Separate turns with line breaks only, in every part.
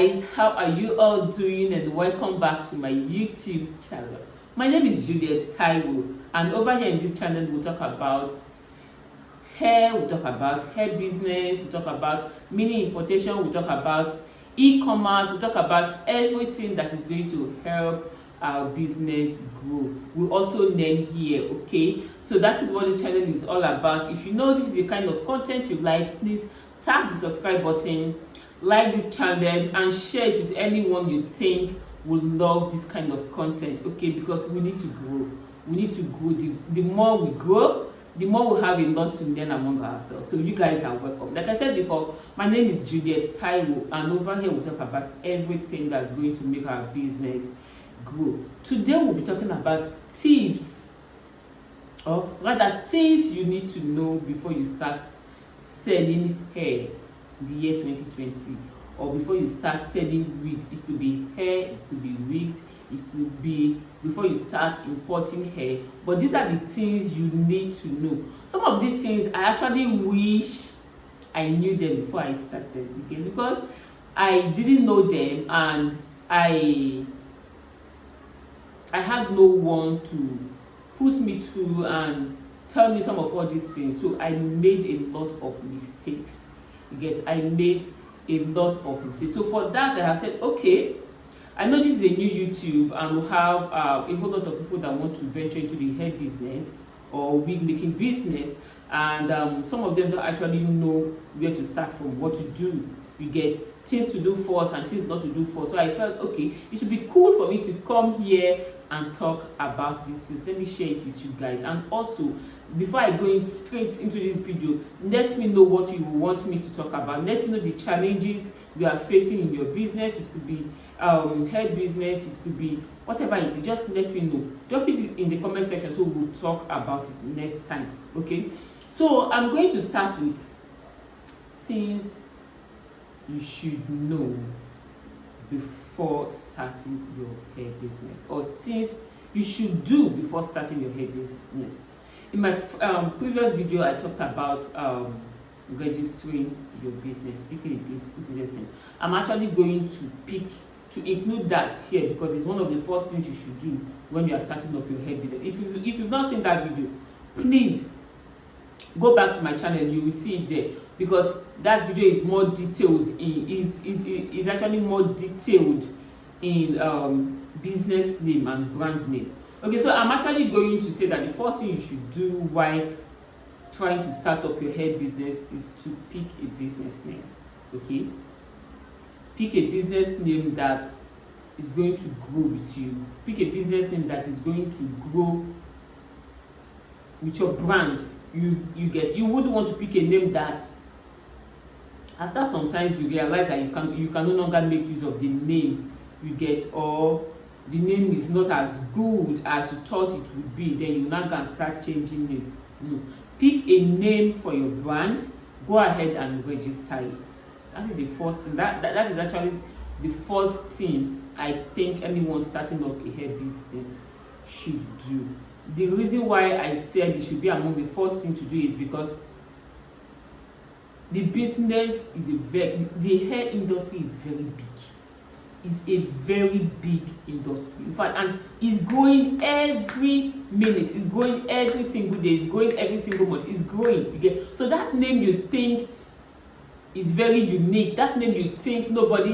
guys, how are you all doing, and welcome back to my YouTube channel. My name is Juliet Taiwo, and over here in this channel we'll talk about hair, we'll talk about hair business, we'll talk about mini importation, we'll talk about e-commerce, we'll talk about everything that is going to help our business grow. We also learn here, okay? So that is what the channel is all about. If you know this is the kind of content you like, please tap the subscribe button, like this channel, and share it with anyone you think will love this kind of content, okay? Because we need to grow. We need to grow. The more we grow, the more we have a lot to learn among ourselves. So you guys are welcome. Like I said before, my name is Juliet Taiwo, and over here we'll talk about everything that's going to make our business grow. Today we'll be talking about tips, or rather things you need to know before you start selling hair in the year 2020, or before you start selling wig. It could be hair, it could be wigs, it could be before you start importing hair. But these are the things you need to know. Some of these things I actually wish I knew them before I started, okay? Because I didn't know them, and I had no one to push me through and tell me some of all these things. So I made a lot of mistakes. I made a lot of mistakes. So for that, I have said, okay, I know this is a new YouTube, and we have a whole lot of people that want to venture into the hair business or wig making business, and some of them don't actually know where to start from, what to do. You get things to do first and things not to do first. So I felt, okay, it should be cool for me to come here and talk about these things. Let me share it with you guys. And also, before I go straight into this video, let me know what you want me to talk about. Let me know the challenges you are facing in your business. It could be hair business, it could be whatever it is. Just let me know. Drop it in the comment section so we'll talk about it next time, okay? So I'm going to start with things you should know before starting your hair business, or things you should do before starting your hair business. In my previous video, I talked about registering your business, picking a business name. I'm actually going to include that here because it's one of the first things you should do when you are starting up your hair business. If you've not seen that video, please go back to my channel. You will see it there, because that video is more detailed is actually more detailed in business name and brand name. Okay, so I'm actually going to say that the first thing you should do while trying to start up your hair business is to pick a business name. Okay, pick a business name that is going to grow with you. Pick a business name that is going to grow with your brand. You wouldn't want to pick a name that after sometimes you realize that you can no longer make use of the name you get, or the name is not as good as you thought it would be. Then you now can start changing name. No, pick a name for your brand. Go ahead and register it. That is the first thing. That is actually the first thing I think anyone starting up a hair business should do. The reason why I said it should be among the first thing to do is because the business is the hair industry is very big. It's a very big industry, in fact, and it's growing every minute. It's growing every single day. It's growing every single month. It's growing. You get? So that name you think is very unique, that name you think nobody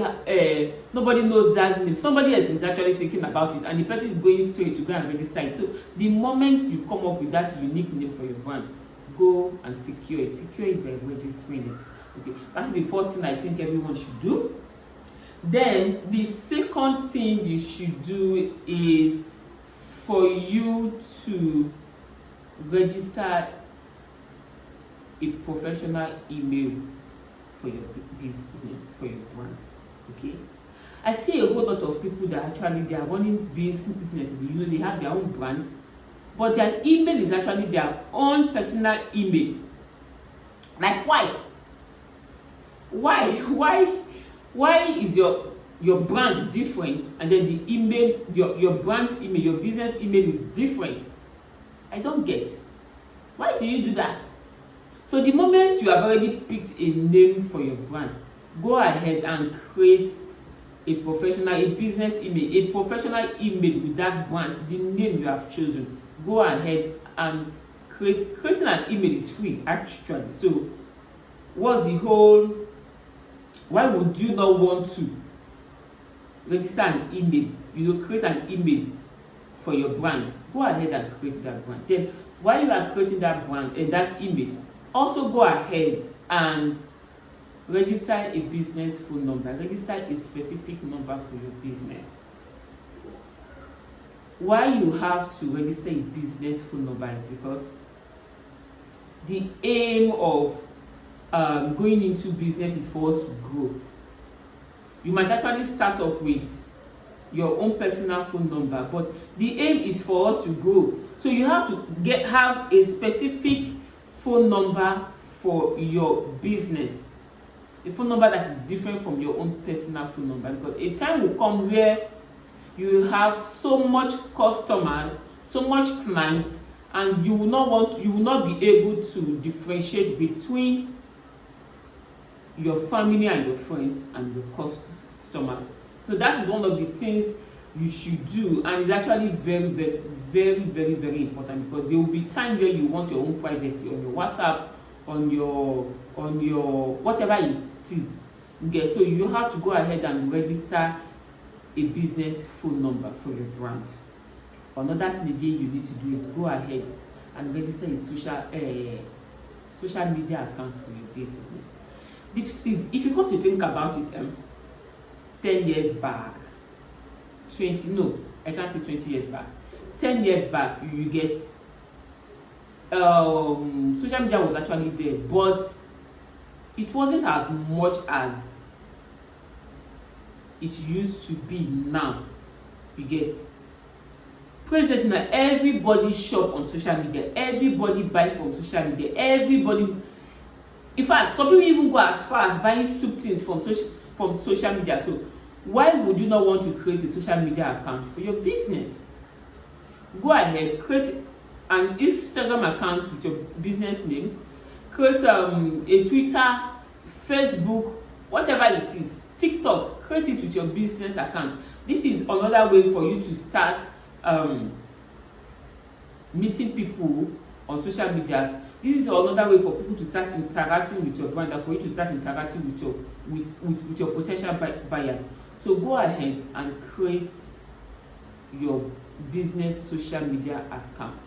knows that name, somebody else is actually thinking about it, and the person is going straight to go and register it. So the moment you come up with that unique name for your brand, go and secure it by registering it. Okay, that's the first thing I think everyone should do. Then the second thing you should do is for you to register a professional email for your business, for your brand. Okay, I see a whole lot of people that actually they are running businesses. They have their own brands, but their email is actually their own personal email. Like, why is your brand different, and then the email, your brand's email, your business email is different? I don't get. Why do you do that? So the moment you have already picked a name for your brand, go ahead and create a business email, a professional email with that brand, the name you have chosen. Go ahead and creating an email is free actually. So what's the whole, why would you not want to register an email, create an email for your brand? Go ahead and create that brand. Then while you are creating that brand and that email, also go ahead and register a business phone number. Register a specific number for your business. Why you have to register a business phone number is because the aim of going into business is for us to grow. You might actually start up with your own personal phone number, but the aim is for us to grow. So you have to have a specific phone number for your business, a phone number that is different from your own personal phone number, because a time will come where you have so much customers, so much clients, and you will not be able to differentiate between your family and your friends and your customers. So that is one of the things you should do, and it's actually very, very, very, very, very important, because there will be time where you want your own privacy on your WhatsApp, on your whatever it is. Okay, so you have to go ahead and register a business phone number for your brand. Another thing again you need to do is go ahead and register a social media account for your business. This is, if you come to think about it, 10 years back, 20 years back, 10 years back, you get social media was actually there, but it wasn't as much as it used to be now. You get, present now, everybody shop on social media, everybody buy from social media, everybody. In fact, some people even go as far as buying soup things from social media. So why would you not want to create a social media account for your business? Go ahead, create an Instagram account with your business name, create a Twitter, Facebook, whatever it is, TikTok, create it with your business account. This is another way for you to start meeting people on social media. This is another way for people to start interacting with your brand, and for you to start interacting with your potential buyers. So go ahead and create your business social media account.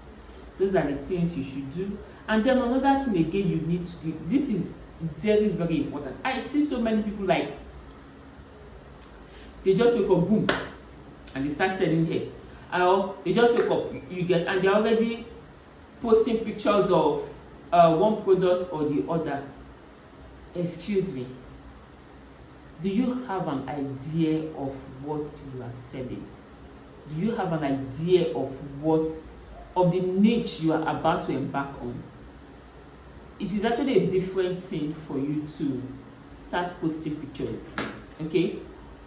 Those are the things you should do. And then another thing again you need to do, this is very, very important. I see so many people, like, they just wake up, boom, and they start selling hair. Or they just wake up, and they're already posting pictures of one product or the other. Excuse me, do you have an idea of what you are selling? Do you have an idea of the niche you are about to embark on? It is actually a different thing for you to start posting pictures, okay,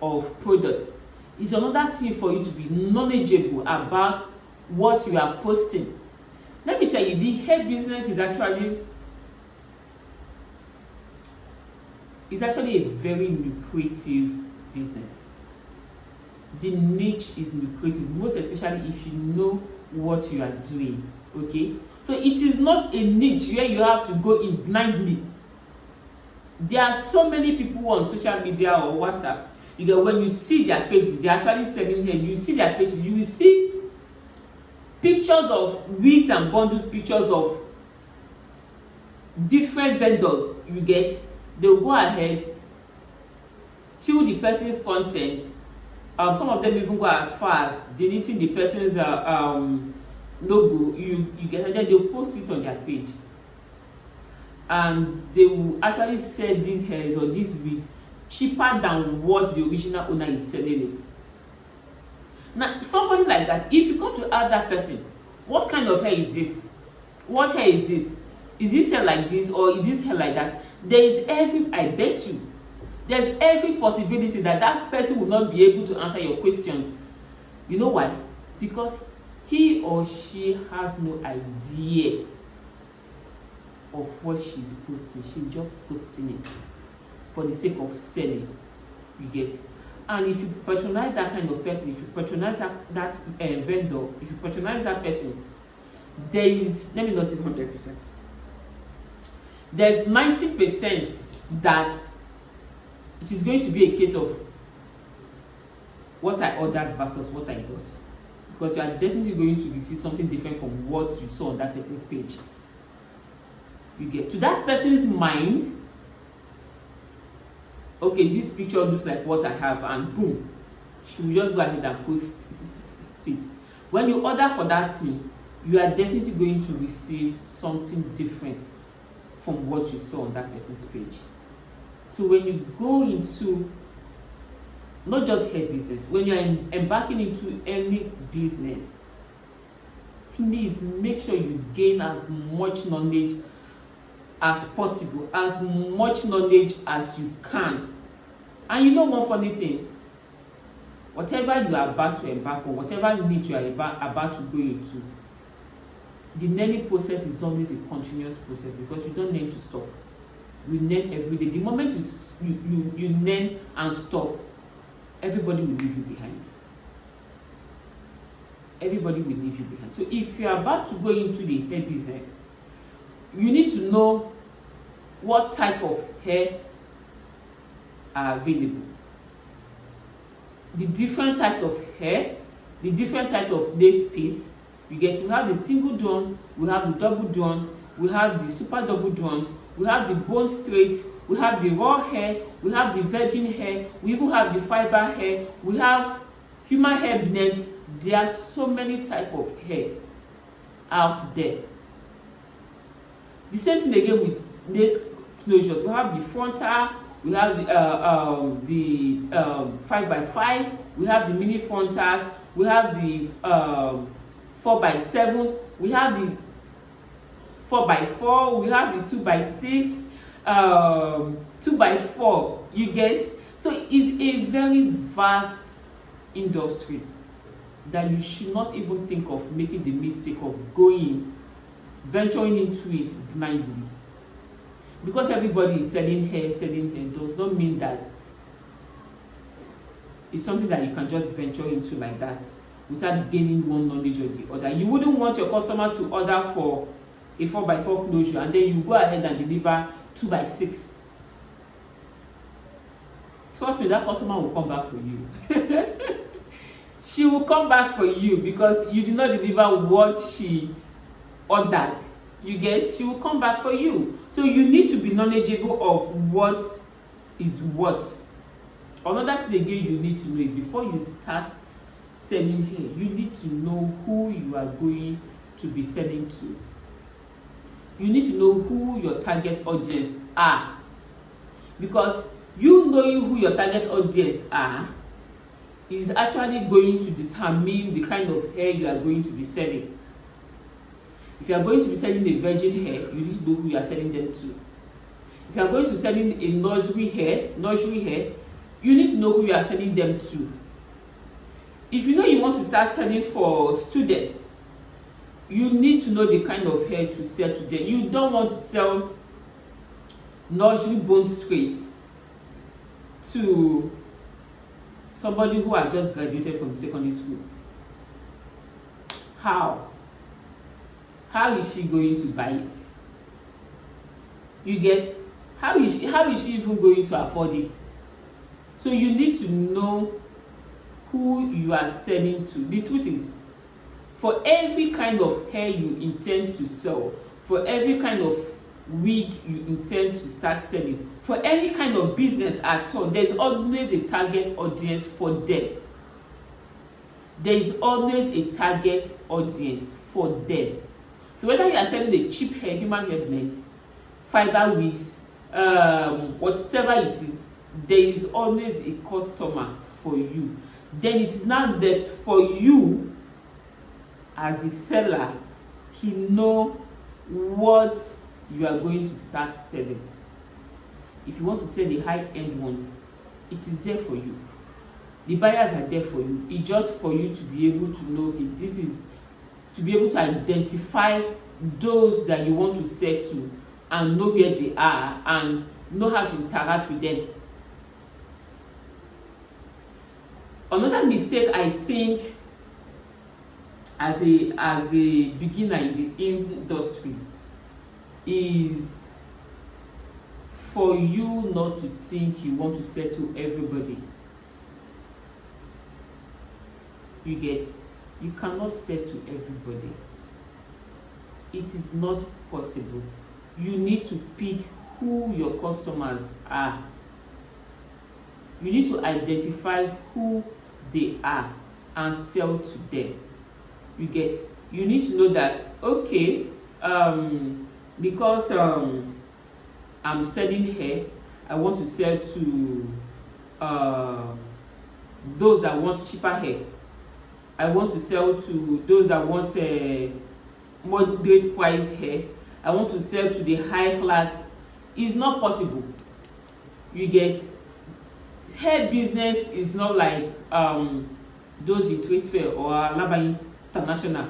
of products. It's another thing for you to be knowledgeable about what you are posting. Let me tell you, the hair business is actually a very lucrative business. The niche is lucrative, most especially if you know what you are doing. Okay, so it is not a niche where you have to go in blindly. There are so many people on social media or WhatsApp. When you see their pages, they are actually selling hair. You see their pages, you will see pictures of wigs and bundles, pictures of different vendors. You get, they'll go ahead, steal the person's content. Some of them even go as far as deleting the person's logo. You get, and then they'll post it on their page, and they will actually sell these hairs or these wigs cheaper than what the original owner is selling it. Now, somebody like that, if you come to ask that person, what kind of hair is this? What hair is this? Is this hair like this, or is this hair like that? I bet you, there's every possibility that that person will not be able to answer your questions. You know why? Because he or she has no idea of what she's posting. She's just posting it for the sake of selling. You get, And if you patronize that kind of person, if you patronize that vendor, if you patronize that person, there is, let me not say 100%, there's 90% that it is going to be a case of what I ordered versus what I got, because you are definitely going to receive something different from what you saw on that person's page. You get to that person's mind, okay, this picture looks like what I have, and boom, she will just go ahead and post it. When you order for that thing, you are definitely going to receive something different from what you saw on that person's page. So when you go into not just hair business, when you are embarking into any business, please make sure you gain as much knowledge as possible, as much knowledge as you can. And you know one funny thing, whatever you are about to embark on, whatever niche you are about to go into, the learning process is always a continuous process, because you don't learn to stop. You learn every day. The moment you learn and stop, everybody will leave you behind. Everybody will leave you behind. So if you are about to go into the hair business, you need to know what type of hair are available, the different types of hair, the different types of lace piece. We have the single drawn, we have the double drawn, we have the super double drawn, we have the bone straight, we have the raw hair, we have the virgin hair, we even have the fiber hair, we have human hair blend. There are so many types of hair out there. The same thing again with lace closures. We have the frontal, we have the 5x5, we have the mini frontals, we have the 4x7, we have the 4x4, we have the 2x6, 2x4. You get? So it's a very vast industry that you should not even think of making the mistake of venturing into it blindly. Because everybody is selling hair does not mean that it's something that you can just venture into like that without gaining one knowledge or the other. You wouldn't want your customer to order for a 4x4 closure and then you go ahead and deliver 2x6. Trust me, that customer will come back for you. She will come back for you because you did not deliver what she ordered. You get? She will come back for you. So you need to be knowledgeable of what is what. Another thing again you need to know is before you start selling hair, you need to know who you are going to be selling to. You need to know who your target audience are. Because you knowing who your target audience are is actually going to determine the kind of hair you are going to be selling. If you are going to be selling a virgin hair, you need to know who you are selling them to. If you are going to be selling a nursery hair, you need to know who you are selling them to. If you know you want to start selling for students, you need to know the kind of hair to sell to them. You don't want to sell nursery bone straight to somebody who has just graduated from secondary school. How is she going to buy it? You get? How is she even going to afford it? So you need to know who you are selling to. The truth is, for every kind of hair you intend to sell, for every kind of wig you intend to start selling, for any kind of business at all, there's always a target audience for them. There is always a target audience for them. So whether you are selling a cheap hair, human hair blend, fiber wigs, whatever it is, there is always a customer for you. Then it is now left for you as a seller to know what you are going to start selling. If you want to sell the high-end ones, it is there for you. The buyers are there for you. It's just for you to be able to know if this is, to be able to identify those that you want to sell to and know where they are and know how to interact with them. Another mistake I think as a beginner in the industry is for you not to think you want to settle everybody. You get, you cannot settle everybody. It is not possible. You need to pick who your customers are. You need to identify who they are and sell to them. You get, you need to know that, okay, because I'm selling hair, I want to sell to those that want cheaper hair. I want to sell to those that want moderate price hair. I want to sell to the high class. It's not possible. You get, hair business is not like those in trade fair or Alaba International.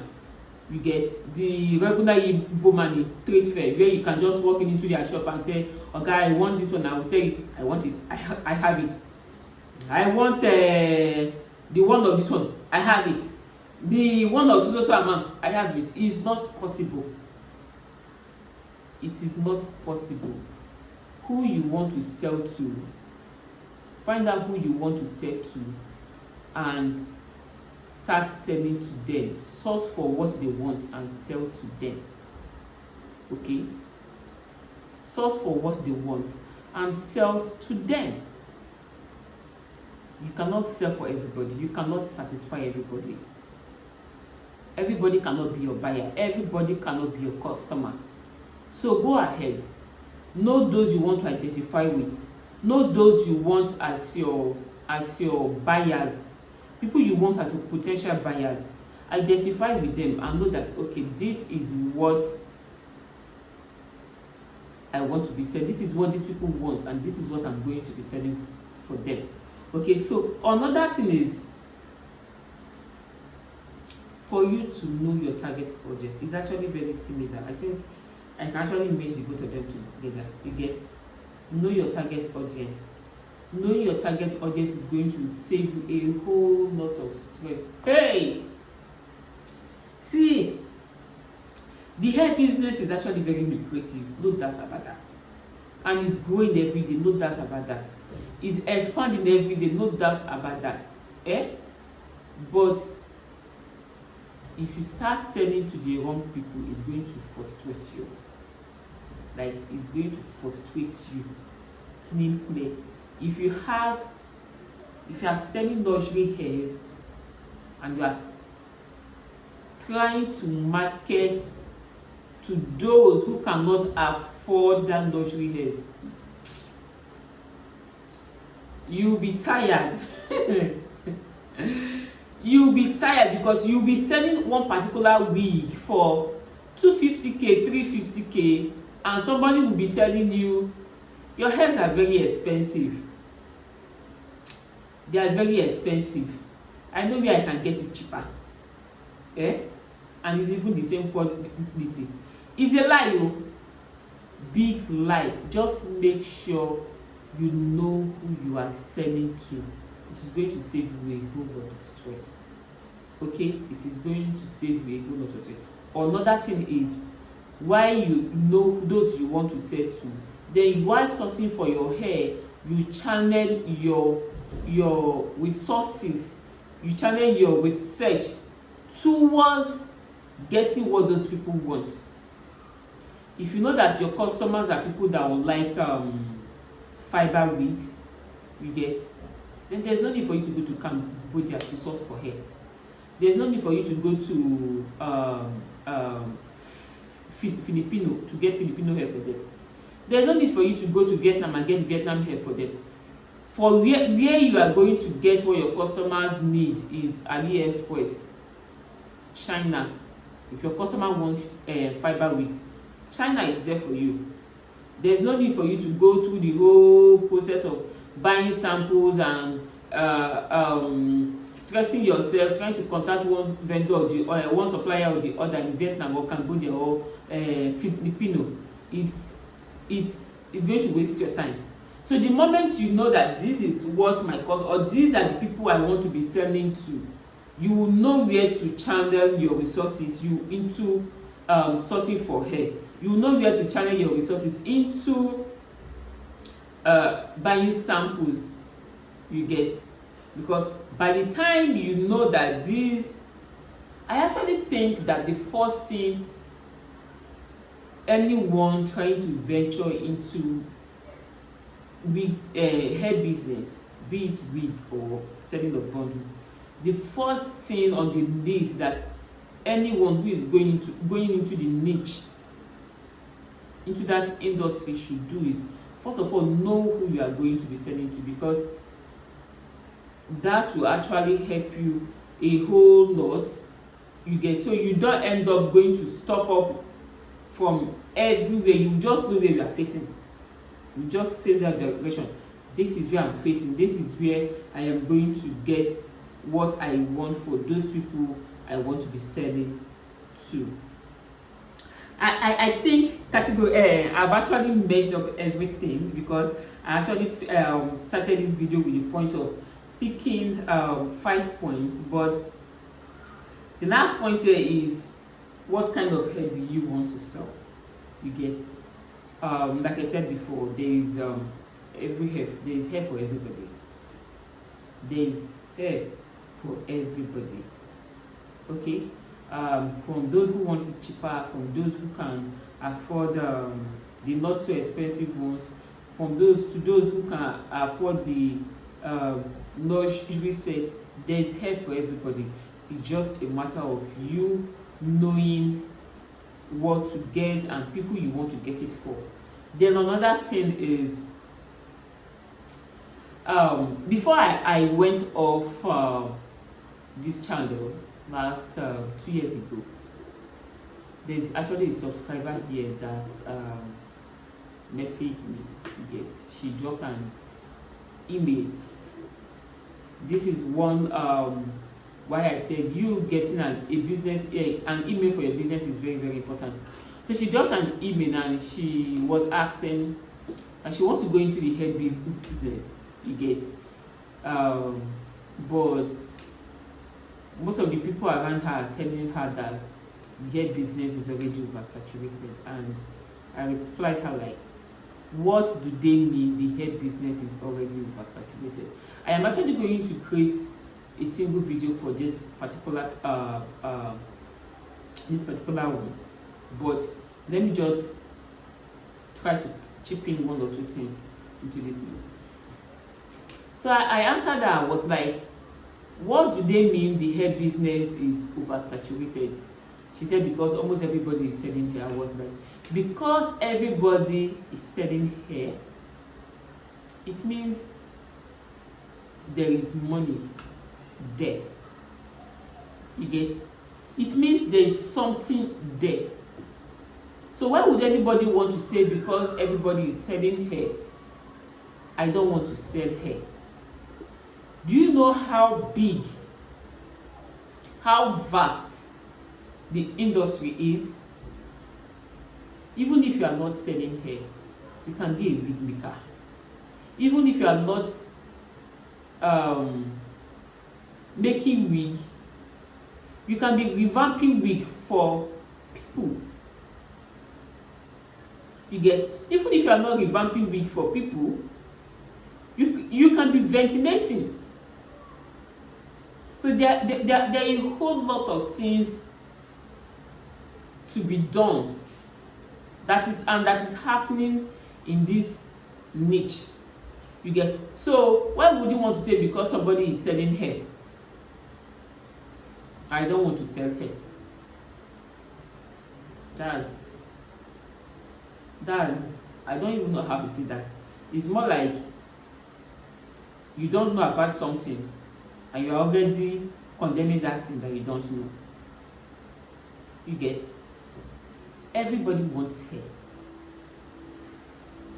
You get, the regular Igbo man in trade fair where you can just walk into their shop and say, okay, I want this one. I will tell you, I want it. I have it. I want the one of this one. I have it. The one of so amount. I have it. It's not possible. It is not possible. Who you want to sell to, find out who you want to sell to, and start selling to them. Source for what they want and sell to them. Okay? Source for what they want and sell to them. You cannot sell for everybody. You cannot satisfy everybody. Everybody cannot be your buyer. Everybody cannot be your customer. So go ahead. Know those you want to identify with. Know those you want as your buyers. People you want as your potential buyers. Identify with them and know that, okay, this is what I want to be selling. This is what these people want, and this is what I'm going to be selling for them. Okay, so another thing is for you to know your target audience. It's actually very similar. I think I can actually merge the both of them together. You get, know your target audience. Knowing your target audience is going to save you a whole lot of stress. Hey, see, the hair business is actually very lucrative. No doubt about that. And it's growing every day. No doubt about that. It's expanding every day. No doubt about that. But if you start selling to the wrong people, it's going to frustrate you. Like, it's going to frustrate you. Clean play. If you are selling luxury hairs and you are trying to market to those who cannot afford that luxury hairs, you'll be tired. You'll be tired because you'll be selling one particular wig for 250k, 350k, and somebody will be telling you your hairs are very expensive. They are very expensive. I know where I can get it cheaper. And it's even the same quality. It's a lie, yo. Big lie. Just make sure you know who you are selling to. It is going to save you a whole lot of stress. Okay? It is going to save you a whole lot of stress. Another thing is, while you know those you want to sell to, then while sourcing for your hair, you channel your resources, you channel your research towards getting what those people want. If you know that your customers are people that will like fiber wigs, you get, then there's no need for you to go to Cambodia to source for hair. There's no need for you to go to Filipino to get Filipino hair for them. There's no need for you to go to Vietnam and get Vietnam hair for them. For where you are going to get what your customers need is AliExpress, China. If your customer wants fiber wigs, China is there for you. There's no need for you to go through the whole process of buying samples and stressing yourself trying to contact one vendor or one supplier or the other in Vietnam or Cambodia or Filipino. It's going to waste your time. So the moment you know that this is what my cost, or these are the people I want to be selling to, you will know where to channel your resources into sourcing for hair. You will know where to channel your resources into buying samples, you get. Because by the time you know that these, I actually think that the first thing anyone trying to venture into hair business, be it wig or selling of bundles, the first thing on the list that anyone who is going into the niche, into that industry, should do is, first of all, know who you are going to be selling to, because that will actually help you a whole lot, you get. So you don't end up going to stock up from everywhere. You just know where you are facing. You just face that direction. This is where I'm facing. This is where I am going to get what I want for those people I want to be selling to. I think category I've actually messed up everything, because I actually started this video with the point of picking 5 points, but the last point here is, what kind of hair do you want to sell? You get, like I said before, there is there is hair for everybody. There is hair for everybody. Okay, from those who want it cheaper, from those who can afford the not so expensive ones, from those who can afford the luxury sets. There is hair for everybody. It's just a matter of you knowing what to get and people you want to get it for. Then another thing is, before I went off this channel last 2 years ago, there's actually a subscriber here that messaged me. Yes, she dropped an email. This is one why I said you getting an email for your business is very, very important. So she dropped an email and she was asking, and she wants to go into the hair business, you get, but most of the people around her are telling her that the hair business is already oversaturated. And I replied her like, what do they mean the hair business is already oversaturated? I am actually going to create a single video for this particular one, but let me just try to chip in 1 or 2 things into this list. So I answered her. I was like, what do they mean the hair business is oversaturated? She said, because almost everybody is selling hair. I was like, because everybody is selling hair, it means there is money there. You get? It means there is something there. So why would anybody want to say, because everybody is selling hair, I don't want to sell hair? Do you know how big, how vast the industry is? Even if you are not selling hair, you can be a wig maker. Even if you are not making wig, you can be revamping wig for people. You get? Even if you are not revamping wig for people, you can be ventilating. So there are a whole lot of things to be done that is happening in this niche. You get? So why would you want to say because somebody is selling hair, I don't want to sell hair? That's I don't even know how to say that. It's more like you don't know about something and you're already condemning that thing that you don't know. You get? Everybody wants hair.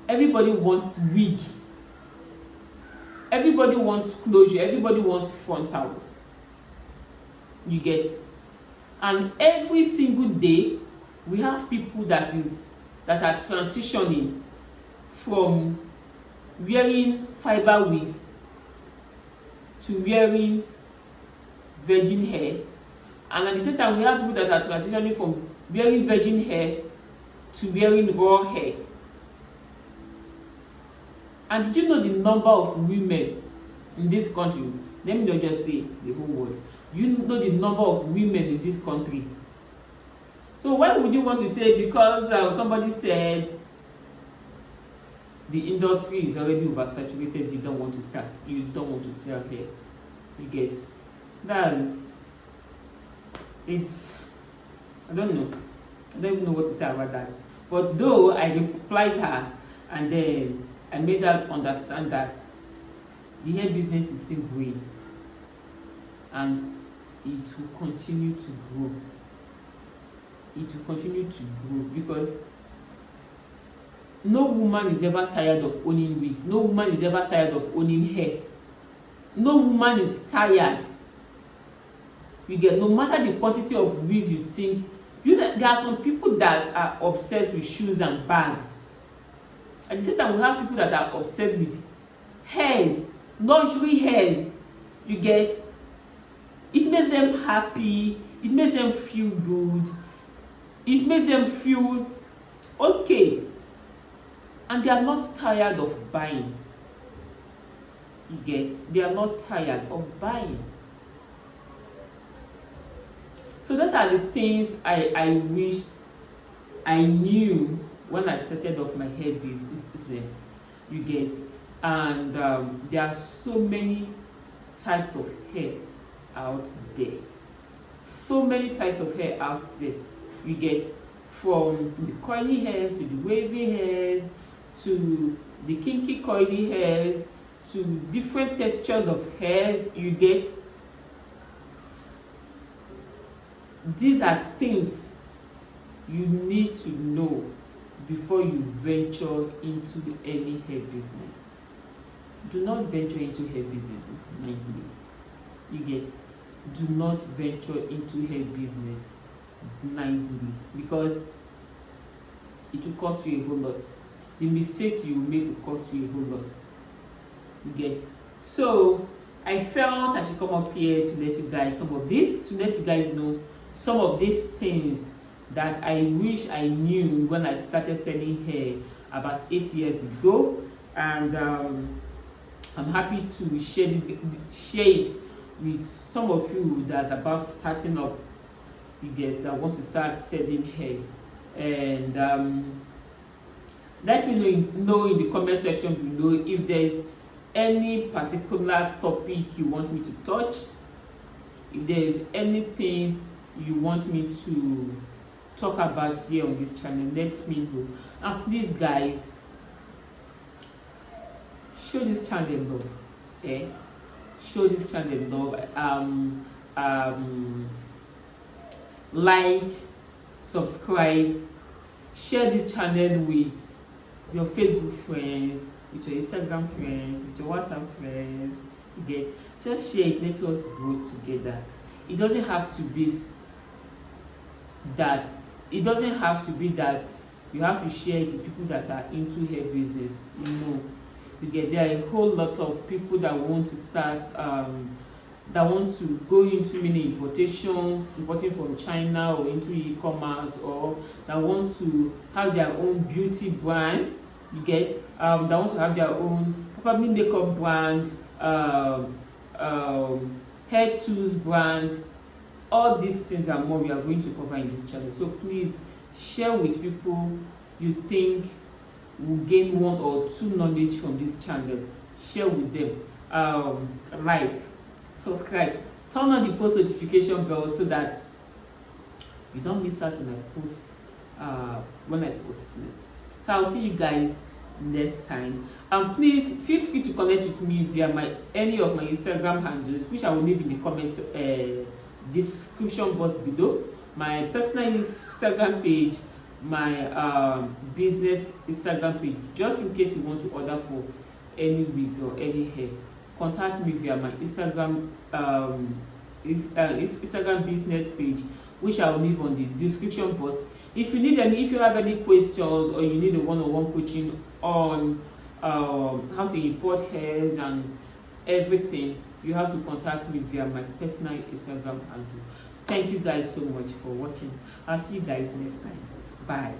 Everybody wants wig. Everybody wants closure. Everybody wants frontals. You get? And every single day we have people that are transitioning from wearing fiber wigs to wearing virgin hair, and at the same time we have people that are transitioning from wearing virgin hair to wearing raw hair. And did you know the number of women in this country? Let me not just say the whole world. You know the number of women in this country. So why would you want to say because somebody said the industry is already oversaturated, you don't want to start, you don't want to sell hair? You get? That's it's, I don't know. I don't even know what to say about that. But though I replied her, and then I made her understand that the hair business is still growing and it will continue to grow. It will continue to grow because no woman is ever tired of owning wigs. No woman is ever tired of owning hair. No woman is tired. You get, no matter the quantity of wigs you think. You know, there are some people that are obsessed with shoes and bags. At the same time, we have people that are obsessed with hairs, luxury hairs. You get, it makes them happy, it makes them feel good, it makes them feel okay, and they are not tired of buying. You get, they are not tired of buying. So those are the things I wish I knew when I started off my hair business. You get, and there are so many types of hair out there. So many types of hair out there. You get, from the coily hairs to the wavy hairs to the kinky coily hairs to different textures of hairs. You get, these are things you need to know before you venture into any hair business. Do not venture into hair business blindly. You get, do not venture into hair business blindly because it will cost you a whole lot. The mistakes you will make will cost you a whole lot. You get, so I felt I should come up here to let you guys some of this, to let you guys know some of these things that I wish I knew when I started selling hair about 8 years ago, and I'm happy to share it with some of you that's about starting up. You get, that want to start selling hair, and let me know in the comment section below if there's any particular topic you want me to touch, if there's anything you want me to talk about here on this channel. Let me know. And please guys, show this channel love. Show this channel love. Like, subscribe, share this channel with your Facebook friends, with your Instagram friends, with your WhatsApp friends. You get, just share it. Let us grow together. It doesn't have to be that, it doesn't have to be that you have to share with people that are into hair business. No, you get, there are a whole lot of people that want to start that want to go into importing from China, or into e-commerce, or that want to have their own beauty brand. You get, that want to have their own probably makeup brand, hair tools brand. All these things and more we are going to cover in this channel. So please share with people you think will gain 1 or 2 knowledge from this channel. Share with them. Like, subscribe, turn on the post notification bell so that you don't miss out when I post it. So I'll see you guys next time. And please feel free to connect with me via any of my Instagram handles, which I will leave in the comments description box below. My personal Instagram page, my business Instagram page, just in case you want to order for any wigs or any hair. Contact me via my Instagram Instagram business page, which I will leave on the description box. If you have any questions, or you need a one-on-one coaching on how to import hairs and everything, you have to contact me via my personal Instagram handle. Thank you guys so much for watching. I'll see you guys next time. Bye.